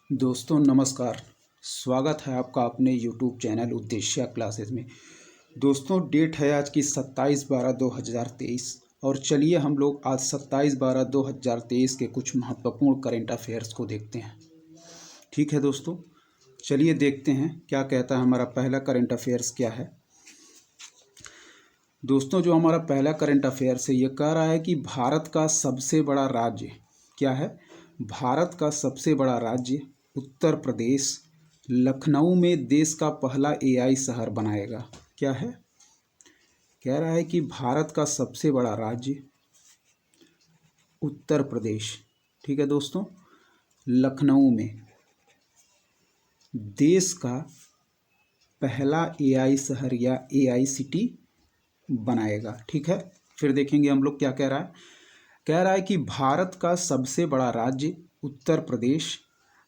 दोस्तों नमस्कार। स्वागत है आपका अपने YouTube चैनल उद्देश्य क्लासेस में। दोस्तों डेट है आज की 27/12/2023 और चलिए हम लोग आज 27/12/2023 के कुछ महत्वपूर्ण करंट अफेयर्स को देखते हैं। ठीक है दोस्तों, चलिए देखते हैं क्या कहता है हमारा पहला करंट अफेयर्स क्या है। दोस्तों जो हमारा पहला करंट अफेयर्स है ये कह रहा है कि भारत का सबसे बड़ा राज्य क्या है। भारत का सबसे बड़ा राज्य उत्तर प्रदेश लखनऊ में देश का पहला एआई शहर बनाएगा। क्या है, कह रहा है कि भारत का सबसे बड़ा राज्य उत्तर प्रदेश, ठीक है दोस्तों, लखनऊ में देश का पहला एआई शहर या एआई सिटी बनाएगा। ठीक है, फिर देखेंगे हम लोग क्या कह रहा है। कह रहा है कि भारत का सबसे बड़ा राज्य उत्तर प्रदेश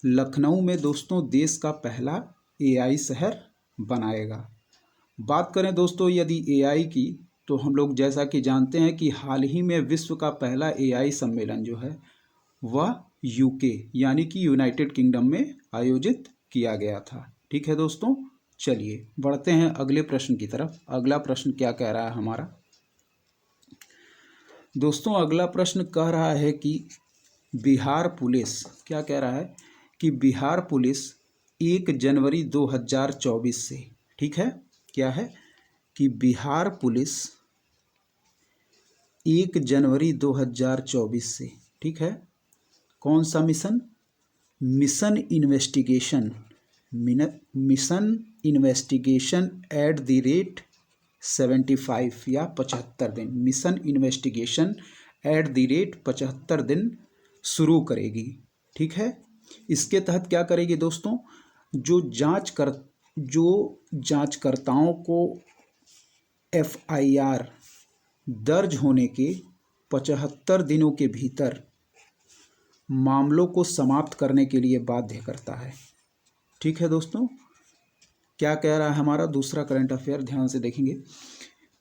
लखनऊ में दोस्तों देश का पहला एआई शहर बनाएगा। बात करें दोस्तों यदि एआई की, तो हम लोग जैसा कि जानते हैं कि हाल ही में विश्व का पहला एआई सम्मेलन जो है वह यूके यानी कि यूनाइटेड किंगडम में आयोजित किया गया था। ठीक है दोस्तों, चलिए बढ़ते हैं अगले प्रश्न की तरफ। अगला प्रश्न क्या कह रहा है हमारा। दोस्तों अगला प्रश्न कह रहा है कि बिहार पुलिस क्या कह रहा है कि बिहार पुलिस 1 जनवरी 2024 से, ठीक है, क्या है कि बिहार पुलिस 1 जनवरी 2024 से, ठीक है, कौन सा mission, mission investigation at the rate 75 या 75 दिन, mission investigation at the rate 75 दिन शुरू करेगी। ठीक है, इसके तहत क्या करेगी दोस्तों, जो जांचकर्ताओं को एफआईआर दर्ज होने के 75 दिनों के भीतर मामलों को समाप्त करने के लिए बाध्य करता है। ठीक है दोस्तों, क्या कह रहा है हमारा दूसरा करंट अफेयर, ध्यान से देखेंगे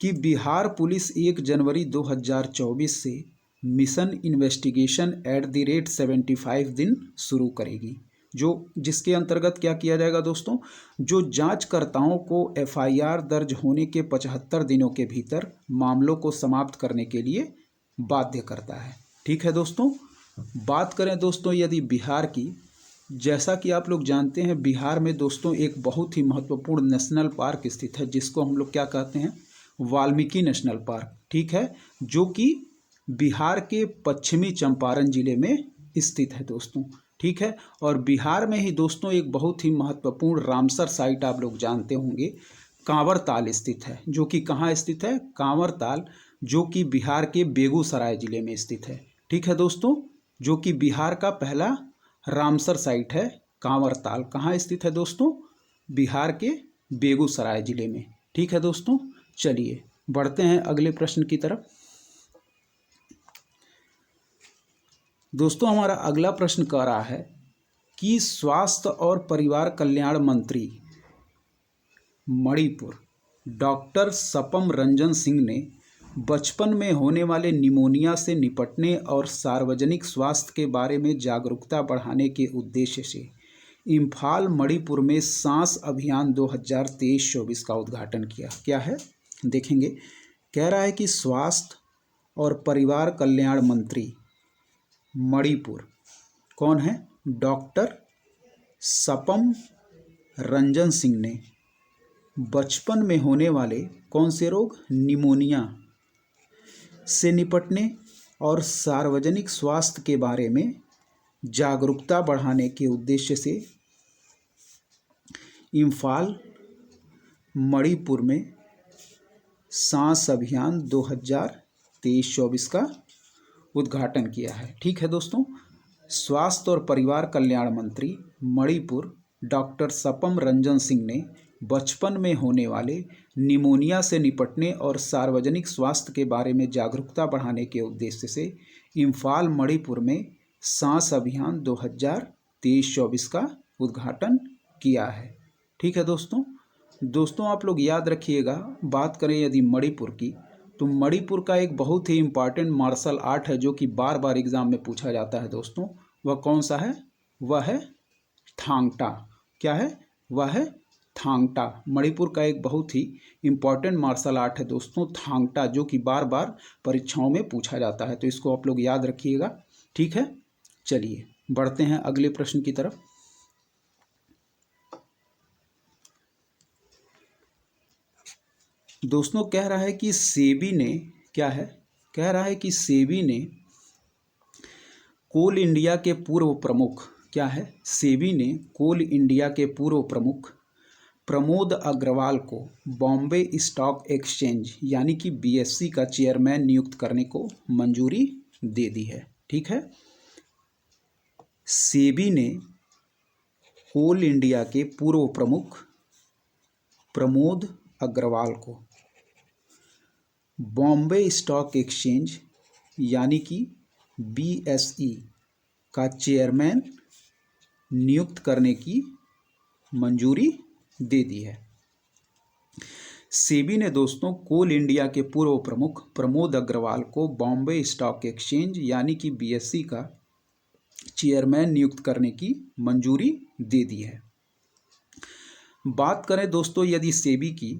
कि बिहार पुलिस 1 जनवरी 2024 से mission investigation at the rate 75 दिन शुरू करेगी, जो जिसके अंतर्गत क्या किया जाएगा दोस्तों, जो जांचकर्ताओं को एफआईआर दर्ज होने के 75 दिनों के भीतर मामलों को समाप्त करने के लिए बाध्य करता है। ठीक है दोस्तों, बात करें दोस्तों यदि बिहार की, जैसा कि आप लोग जानते हैं बिहार में दोस्तों एक बहुत ही महत्वपूर्ण नेशनल पार्क स्थित है जिसको हम लोग क्या कहते हैं, वाल्मीकि नेशनल पार्क। ठीक है, जो कि बिहार के पश्चिमी चंपारण जिले में स्थित है दोस्तों। ठीक है, और बिहार में ही दोस्तों एक बहुत ही महत्वपूर्ण रामसर साइट आप लोग जानते होंगे, कांवर ताल स्थित है, जो कि कहाँ स्थित है, कांवर ताल, जो कि बिहार के बेगूसराय जिले में स्थित है। ठीक है दोस्तों, जो कि बिहार का पहला रामसर साइट है। कांवर ताल कहाँ स्थित है दोस्तों, बिहार के बेगूसराय जिले में। ठीक है दोस्तों, चलिए बढ़ते हैं अगले प्रश्न की तरफ। दोस्तों हमारा अगला प्रश्न कह रहा है कि स्वास्थ्य और परिवार कल्याण मंत्री मणिपुर डॉक्टर सपम रंजन सिंह ने बचपन में होने वाले निमोनिया से निपटने और सार्वजनिक स्वास्थ्य के बारे में जागरूकता बढ़ाने के उद्देश्य से इम्फाल मणिपुर में सांस अभियान 2023-24 का उद्घाटन किया। क्या है, देखेंगे, कह रहा है कि स्वास्थ्य और परिवार कल्याण मंत्री मणिपुर कौन है, डॉक्टर सपम रंजन सिंह ने बचपन में होने वाले कौन से रोग, निमोनिया से निपटने और सार्वजनिक स्वास्थ्य के बारे में जागरूकता बढ़ाने के उद्देश्य से इम्फाल मणिपुर में सांस अभियान 2023-24 का उद्घाटन किया है। ठीक है दोस्तों, स्वास्थ्य और परिवार कल्याण मंत्री मणिपुर डॉक्टर सपम रंजन सिंह ने बचपन में होने वाले निमोनिया से निपटने और सार्वजनिक स्वास्थ्य के बारे में जागरूकता बढ़ाने के उद्देश्य से इम्फाल मणिपुर में सांस अभियान 2023-24 का उद्घाटन किया है। ठीक है दोस्तों आप लोग याद रखिएगा, बात करें यदि मणिपुर की, तो मणिपुर का एक बहुत ही इम्पॉर्टेंट मार्शल आर्ट है जो कि बार बार एग्जाम में पूछा जाता है दोस्तों, वह कौन सा है, वह है थांगटा। क्या है? वह है थांगटा। मणिपुर का एक बहुत ही इम्पॉर्टेंट मार्शल आर्ट है दोस्तों थांगटा, जो कि बार बार परीक्षाओं में पूछा जाता है, तो इसको आप लोग याद रखिएगा। ठीक है, चलिए बढ़ते हैं अगले प्रश्न की तरफ। दोस्तों कह रहा है कि सेबी ने, क्या है, कह रहा है कि सेबी ने कोल इंडिया के पूर्व प्रमुख, क्या है, सेबी ने कोल इंडिया के पूर्व प्रमुख प्रमोद अग्रवाल को बॉम्बे स्टॉक एक्सचेंज यानी कि बीएससी का चेयरमैन नियुक्त करने को मंजूरी दे दी है। ठीक है, सेबी ने कोल इंडिया के पूर्व प्रमुख प्रमोद अग्रवाल को बॉम्बे स्टॉक एक्सचेंज यानी कि बीएसई का चेयरमैन नियुक्त करने की मंजूरी दे दी है। सेबी ने दोस्तों कोल इंडिया के पूर्व प्रमुख प्रमोद अग्रवाल को बॉम्बे स्टॉक एक्सचेंज यानी कि बीएसई का चेयरमैन नियुक्त करने की मंजूरी दे दी है। बात करें दोस्तों यदि सेबी की,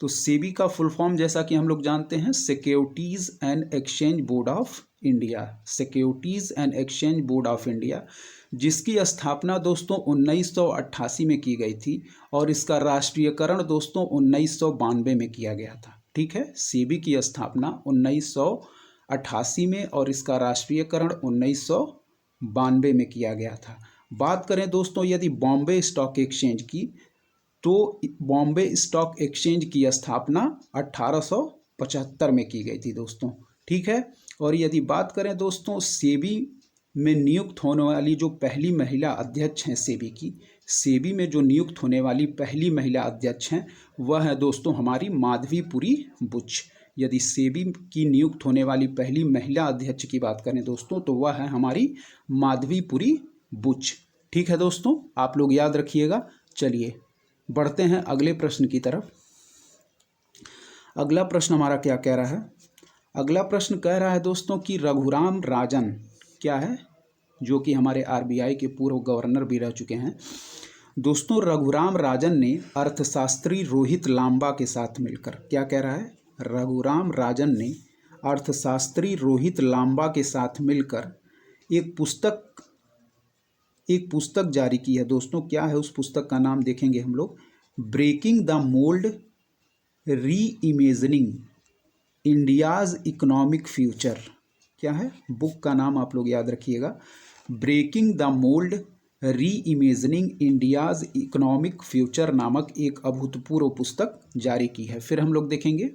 तो सेबी का फुल फॉर्म जैसा कि हम लोग जानते हैं securities and exchange board of India, securities and exchange board of India, जिसकी स्थापना दोस्तों 1988 में की गई थी और इसका राष्ट्रीयकरण दोस्तों 1992 में किया गया था। ठीक है, सेबी की स्थापना 1988 में और इसका राष्ट्रीयकरण 1992 में किया गया था। बात करें दोस्तों यदि बॉम्बे स्टॉक एक्सचेंज की, तो बॉम्बे स्टॉक एक्सचेंज की स्थापना 1875 में की गई थी दोस्तों। ठीक है, और यदि बात करें दोस्तों सेबी में नियुक्त होने वाली जो पहली महिला अध्यक्ष हैं सेबी की, सेबी में जो नियुक्त होने वाली पहली महिला अध्यक्ष हैं वह है दोस्तों हमारी माधवीपुरी बुच। यदि सेबी की नियुक्त होने वाली पहली महिला अध्यक्ष की बात करें दोस्तों तो वह है हमारी माधवीपुरी बुच। ठीक है दोस्तों, आप लोग याद रखिएगा। चलिए बढ़ते हैं अगले प्रश्न की तरफ। अगला प्रश्न हमारा क्या कह रहा है? अगला प्रश्न कह रहा है दोस्तों कि रघुराम राजन, क्या है, जो कि हमारे आरबीआई के पूर्व गवर्नर भी रह चुके हैं दोस्तों, रघुराम राजन ने अर्थशास्त्री रोहित लांबा के साथ मिलकर, क्या कह रहा है, रघुराम राजन ने अर्थशास्त्री रोहित लांबा के साथ मिलकर एक पुस्तक जारी की है दोस्तों। क्या है उस पुस्तक का नाम देखेंगे हम लोग, ब्रेकिंग द मोल्ड री इमेजिनिंग इंडियाज़ इकोनॉमिक फ्यूचर। क्या है बुक का नाम, आप लोग याद रखिएगा, ब्रेकिंग द मोल्ड री इमेजिनिंग इंडियाज़ इकोनॉमिक फ्यूचर नामक एक अभूतपूर्व पुस्तक जारी की है। फिर हम लोग देखेंगे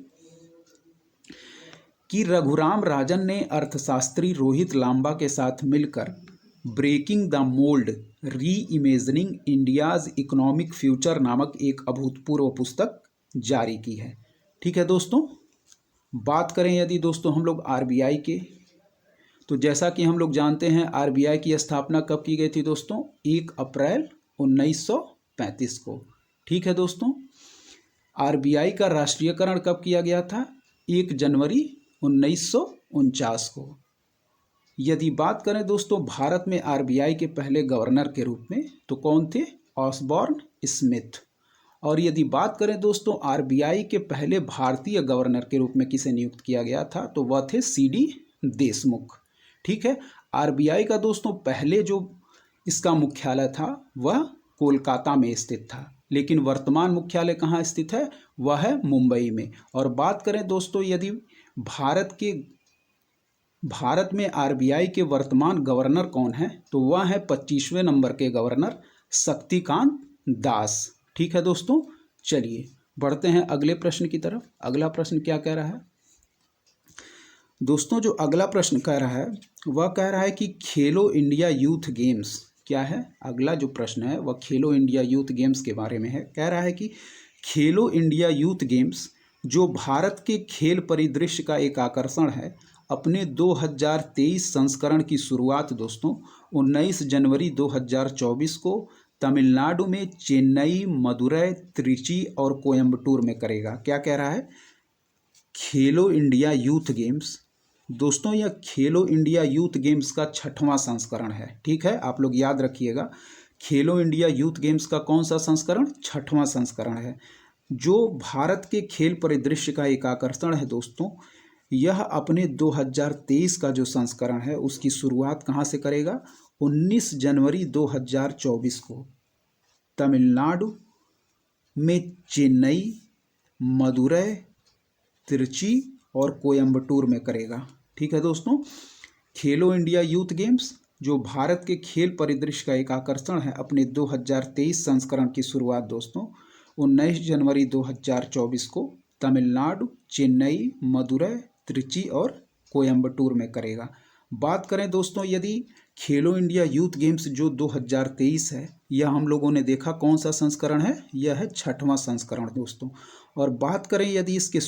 कि रघुराम राजन ने अर्थशास्त्री रोहित लांबा के साथ मिलकर ब्रेकिंग द मोल्ड री इमेजिनिंग इंडियाज़ इकोनॉमिक फ्यूचर नामक एक अभूतपूर्व पुस्तक जारी की है। ठीक है दोस्तों, बात करें यदि दोस्तों हम लोग आरबीआई के, तो जैसा कि हम लोग जानते हैं आरबीआई की स्थापना कब की गई थी दोस्तों, 1 अप्रैल 1935 को। ठीक है दोस्तों, आरबीआई का राष्ट्रीयकरण कब किया गया था, 1 जनवरी 1949 को। यदि बात करें दोस्तों भारत में आरबीआई के पहले गवर्नर के रूप में, तो कौन थे, ऑसबॉर्न स्मिथ। और यदि बात करें दोस्तों आरबीआई के पहले भारतीय गवर्नर के रूप में किसे नियुक्त किया गया था, तो वह थे सीडी देशमुख। ठीक है, आरबीआई का दोस्तों पहले जो इसका मुख्यालय था वह कोलकाता में स्थित था, लेकिन वर्तमान मुख्यालय कहाँ स्थित है, वह है मुंबई में। और बात करें दोस्तों यदि भारत में आरबीआई के वर्तमान गवर्नर कौन है, तो वह है 25वें नंबर के गवर्नर शक्तिकांत दास। ठीक है दोस्तों, चलिए बढ़ते हैं अगले प्रश्न की तरफ। अगला प्रश्न क्या कह रहा है दोस्तों, जो अगला प्रश्न कह रहा है वह कह रहा है कि खेलो इंडिया यूथ गेम्स, क्या है, अगला जो प्रश्न है वह खेलो इंडिया यूथ गेम्स के बारे में है। कह रहा है कि खेलो इंडिया यूथ गेम्स जो भारत के खेल परिदृश्य का एक आकर्षण है, अपने 2023 संस्करण की शुरुआत दोस्तों 19 जनवरी 2024 को तमिलनाडु में चेन्नई, मदुरई, त्रिची और कोयम्बटूर में करेगा। क्या कह रहा है, खेलो इंडिया यूथ गेम्स दोस्तों, यह खेलो इंडिया यूथ गेम्स का 6वां संस्करण है। ठीक है, आप लोग याद रखिएगा खेलो इंडिया यूथ गेम्स का कौन सा संस्करण? 6वां संस्करण है। जो भारत के खेल परिदृश्य का एक आकर्षण है दोस्तों, यह अपने 2023 का जो संस्करण है उसकी शुरुआत कहाँ से करेगा? 19 जनवरी 2024 को तमिलनाडु में चेन्नई, मदुरै, तिरुचि और कोयम्बटूर में करेगा। ठीक है दोस्तों, खेलो इंडिया यूथ गेम्स जो भारत के खेल परिदृश्य का एक आकर्षण है, अपने 2023 संस्करण की शुरुआत दोस्तों 19 जनवरी 2024 को तमिलनाडु, चेन्नई, मदुरै, त्रिची और कोयम्बटूर में करेगा। बात करें दोस्तों, यदि खेलो इंडिया यूथ गेम्स जो 2023 है, यह हम लोगों ने देखा कौन सा संस्करण है? यह है 6वां संस्करण दोस्तों। और बात करें यदि इसके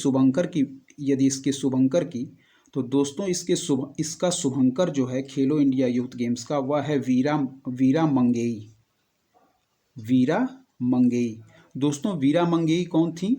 शुभंकर की तो दोस्तों इसका शुभंकर जो है खेलो इंडिया यूथ गेम्स का, वह है वीरा मंगेई। दोस्तों वीरा मंगेई कौन थी?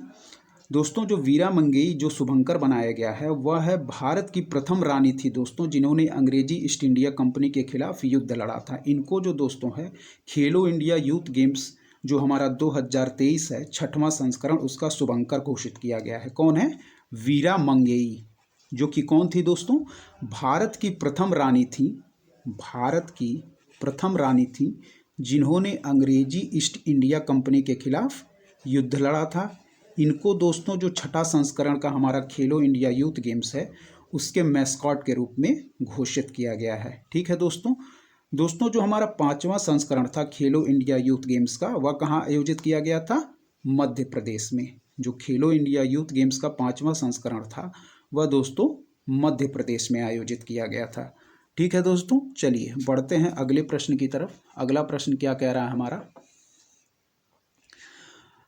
दोस्तों जो वीरा मंगेई जो शुभंकर बनाया गया है, वह है भारत की प्रथम रानी थी दोस्तों, जिन्होंने अंग्रेजी ईस्ट इंडिया कंपनी के खिलाफ युद्ध लड़ा था। इनको जो दोस्तों है खेलो इंडिया यूथ गेम्स जो हमारा 2023 है 6वां संस्करण, उसका शुभंकर घोषित किया गया है। कौन है? वीरा मंगेई, जो कि कौन थी दोस्तों? भारत की प्रथम रानी थी जिन्होंने अंग्रेजी ईस्ट इंडिया कंपनी के खिलाफ युद्ध लड़ा था। इनको दोस्तों जो 6ठा संस्करण का हमारा खेलो इंडिया यूथ गेम्स है उसके मैस्कॉट के रूप में घोषित किया गया है। ठीक है दोस्तों जो हमारा 5वां संस्करण था खेलो इंडिया यूथ गेम्स का, वह कहाँ आयोजित किया गया था? मध्य प्रदेश में। जो खेलो इंडिया यूथ गेम्स का 5वां संस्करण था वह दोस्तों मध्य प्रदेश में आयोजित किया गया था। ठीक है दोस्तों, चलिए बढ़ते हैं अगले प्रश्न की तरफ। अगला प्रश्न क्या कह रहा है हमारा?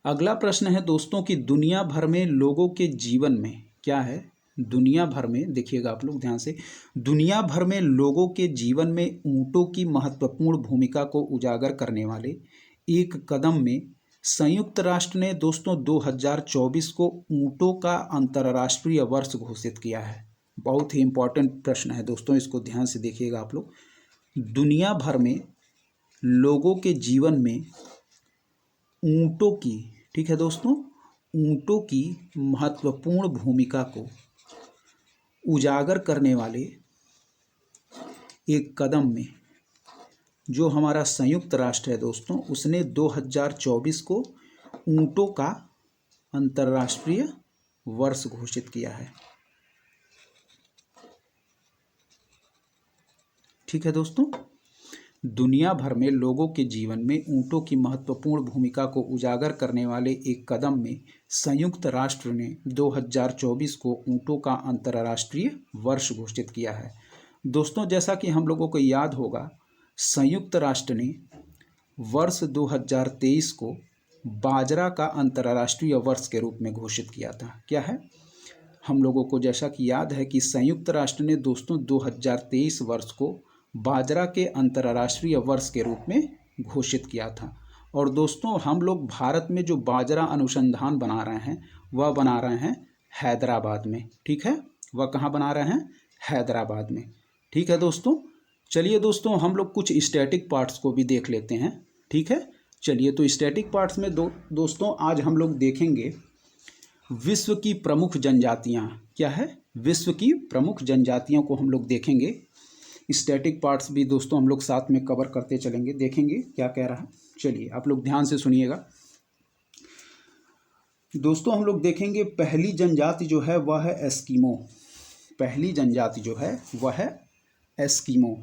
अगला प्रश्न है दोस्तों कि दुनिया भर में लोगों के जीवन में क्या है? दुनिया भर में, देखिएगा आप लोग ध्यान से, दुनिया भर में लोगों के जीवन में ऊँटों की महत्वपूर्ण भूमिका को उजागर करने वाले एक कदम में संयुक्त राष्ट्र ने दोस्तों 2024 को ऊँटों का अंतर्राष्ट्रीय वर्ष घोषित किया है। बहुत ही इंपॉर्टेंट प्रश्न है दोस्तों, इसको ध्यान से देखिएगा आप लोग। दुनिया भर में लोगों के जीवन में ऊँटों की, ठीक है दोस्तों, ऊँटों की महत्वपूर्ण भूमिका को उजागर करने वाले एक कदम में जो हमारा संयुक्त राष्ट्र है दोस्तों, उसने 2024 को ऊँटों का अंतर्राष्ट्रीय वर्ष घोषित किया है। ठीक है दोस्तों, दुनिया भर में लोगों के जीवन में ऊँटों की महत्वपूर्ण भूमिका को उजागर करने वाले एक कदम में संयुक्त राष्ट्र ने 2024 को ऊँटों का अंतर्राष्ट्रीय वर्ष घोषित किया है। दोस्तों जैसा कि हम लोगों को याद होगा, संयुक्त राष्ट्र ने वर्ष 2023 को बाजरा का अंतर्राष्ट्रीय वर्ष के रूप में घोषित किया था। क्या है? हम लोगों को जैसा कि याद है कि संयुक्त राष्ट्र ने दोस्तों 2023 वर्ष को बाजरा के अंतर्राष्ट्रीय वर्ष के रूप में घोषित किया था। और दोस्तों हम लोग भारत में जो बाजरा अनुसंधान बना रहे हैं वह बना रहे हैं हैदराबाद में। ठीक है, वह कहाँ बना रहे हैं? हैदराबाद में। ठीक है दोस्तों, चलिए दोस्तों हम लोग कुछ स्टैटिक पार्ट्स को भी देख लेते हैं। ठीक है, चलिए तो स्टैटिक पार्ट्स में दोस्तों आज हम लोग देखेंगे विश्व की प्रमुख जनजातियाँ। क्या है? विश्व की प्रमुख जनजातियों को हम लोग देखेंगे। स्टैटिक पार्ट्स भी दोस्तों हम लोग साथ में कवर करते चलेंगे, देखेंगे क्या कह रहा है। चलिए आप लोग ध्यान से सुनिएगा दोस्तों। हम लोग देखेंगे पहली जनजाति जो है वह है एस्किमो। पहली जनजाति जो है वह है एस्किमो।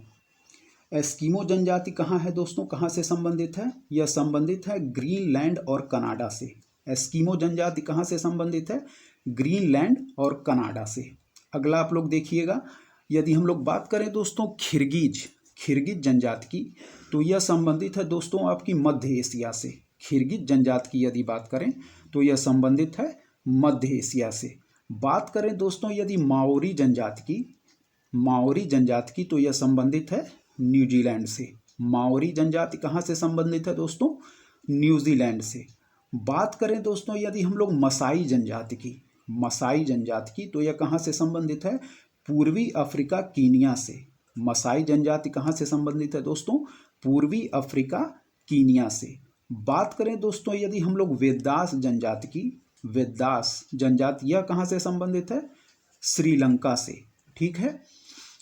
एस्किमो जनजाति कहाँ है दोस्तों? कहाँ से संबंधित है? यह संबंधित है ग्रीनलैंड और कनाडा से। एस्किमो जनजाति कहाँ से संबंधित है? ग्रीनलैंड और कनाडा से। अगला आप लोग देखिएगा, यदि हम लोग बात करें दोस्तों खिरगिज जनजाति की, तो यह संबंधित है दोस्तों आपकी मध्य एशिया से। खिरगिज जनजाति की यदि बात करें तो यह संबंधित है मध्य एशिया से। बात करें दोस्तों यदि माओरी जनजाति की, तो यह संबंधित है न्यूजीलैंड से। माओरी जनजाति कहाँ से संबंधित है दोस्तों? न्यूजीलैंड से। बात करें दोस्तों यदि हम लोग मसाई जनजाति की, तो यह कहाँ से संबंधित है? पूर्वी अफ्रीका कीनिया से। मसाई जनजाति कहाँ से संबंधित है दोस्तों? पूर्वी अफ्रीका कीनिया से। बात करें दोस्तों यदि हम लोग वेदास जनजाति की, वेदास जनजाति यह कहाँ से संबंधित है? श्रीलंका से। ठीक है।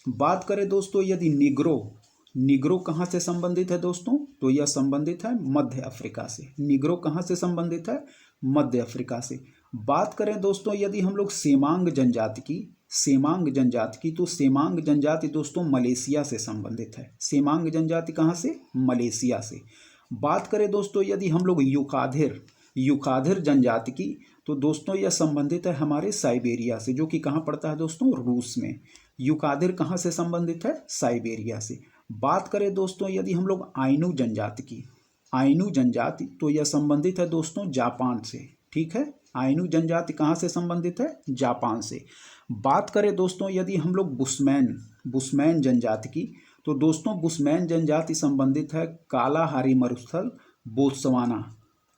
बात करें दोस्तों यदि निग्रो, निग्रो कहाँ से संबंधित है दोस्तों? तो यह संबंधित है मध्य अफ्रीका से। निग्रो कहाँ से संबंधित है? मध्य अफ्रीका से। बात करें दोस्तों यदि हम लोग सेमांग जनजाति की, सेमांग जनजाति की, तो सेमांग जनजाति दोस्तों मलेशिया से संबंधित है। सेमांग जनजाति कहाँ से? मलेशिया से। बात करें दोस्तों यदि हम लोग युकाधिर, युकाधिर जनजाति की, तो दोस्तों यह संबंधित है हमारे साइबेरिया से, जो कि कहाँ पड़ता है दोस्तों? रूस में। युकाधिर कहाँ से संबंधित है? साइबेरिया से। बात करें दोस्तों यदि हम लोग आइनू जनजाति की, आइनू जनजाति, तो यह संबंधित है दोस्तों जापान से। ठीक है। आइनू जनजाति कहाँ से संबंधित है? जापान से। बात करें दोस्तों यदि हम लोग बुशमैन, बुशमैन जनजाति की, तो दोस्तों बुशमैन जनजाति संबंधित है कालाहारी मरुस्थल बोत्सवाना,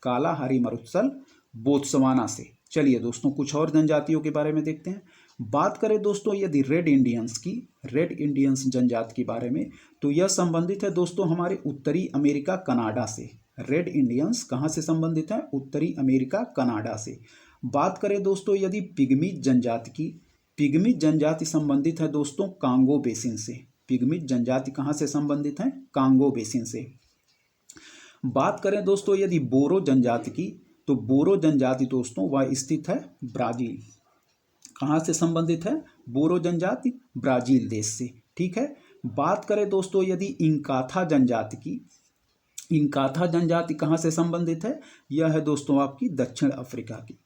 कालाहारी मरुस्थल बोत्सवाना से। चलिए दोस्तों कुछ और जनजातियों के बारे में देखते हैं। बात करें दोस्तों यदि रेड इंडियंस की, रेड इंडियंस जनजाति के बारे में, तो यह संबंधित है दोस्तों हमारे उत्तरी अमेरिका कनाडा से। रेड इंडियंस कहाँ से संबंधित है? उत्तरी अमेरिका कनाडा से। बात करें दोस्तों यदि पिग्मित जनजाति की, पिग्मित जनजाति संबंधित है दोस्तों कांगो बेसिन से। पिग्मित जनजाति कहाँ से संबंधित है? कांगो बेसिन से। बात करें दोस्तों यदि बोरो जनजाति की, तो बोरो जनजाति दोस्तों वह स्थित है ब्राजील। कहाँ से संबंधित है? बोरो जनजाति ब्राजील देश से। ठीक है। बात करें दोस्तों यदि इंकाथा जनजाति की, इंकाथा जनजाति कहाँ से संबंधित है? यह है दोस्तों आपकी दक्षिण अफ्रीका की।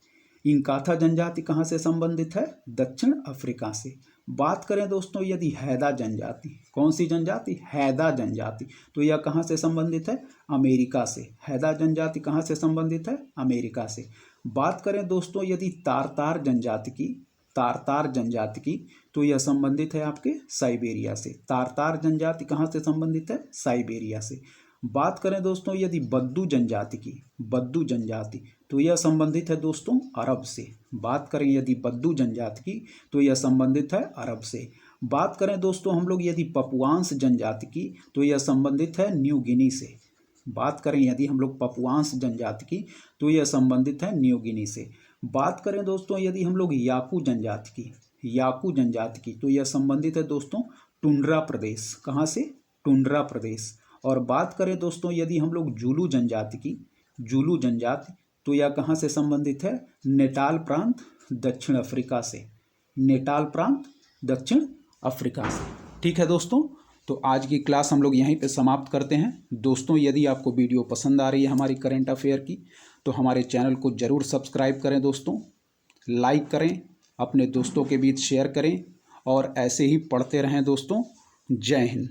इंकाथा जनजाति कहाँ से संबंधित है? दक्षिण अफ्रीका से। बात करें दोस्तों यदि हैदा जनजाति, कौन सी जनजाति? हैदा जनजाति, तो यह कहाँ से संबंधित है? अमेरिका से। हैदा जनजाति कहाँ से संबंधित है? अमेरिका से। बात करें दोस्तों यदि तारतार जनजाति की, तारतार जनजाति की, तो यह संबंधित है आपके साइबेरिया से। तारतार जनजाति कहाँ से संबंधित है? साइबेरिया से। बात करें दोस्तों यदि बद्दू जनजाति की, बद्दू जनजाति, तो यह संबंधित है दोस्तों अरब से। बात करें यदि बद्दू जनजाति की, तो यह संबंधित है अरब से। बात करें दोस्तों हम लोग यदि पपुआंस जनजाति की, तो यह संबंधित है न्यू गिनी से। बात करें यदि हम लोग पपुआंस जनजाति की, तो यह संबंधित है न्यू गिनी से। बात करें दोस्तों यदि हम लोग याकू जनजाति की, याकू जनजाति की, तो यह संबंधित है दोस्तों टुंड्रा प्रदेश। कहाँ से? टुंड्रा प्रदेश। और बात करें दोस्तों यदि हम लोग जुलू जनजाति की, जुलू जनजाति, तो यह कहाँ से संबंधित है? नेटाल प्रांत दक्षिण अफ्रीका से। नेटाल प्रांत दक्षिण अफ्रीका से। ठीक है दोस्तों, तो आज की क्लास हम लोग यहीं पे समाप्त करते हैं। दोस्तों यदि आपको वीडियो पसंद आ रही है हमारी करंट अफेयर की, तो हमारे चैनल को ज़रूर सब्सक्राइब करें दोस्तों, लाइक करें, अपने दोस्तों के बीच शेयर करें और ऐसे ही पढ़ते रहें दोस्तों। जय हिंद।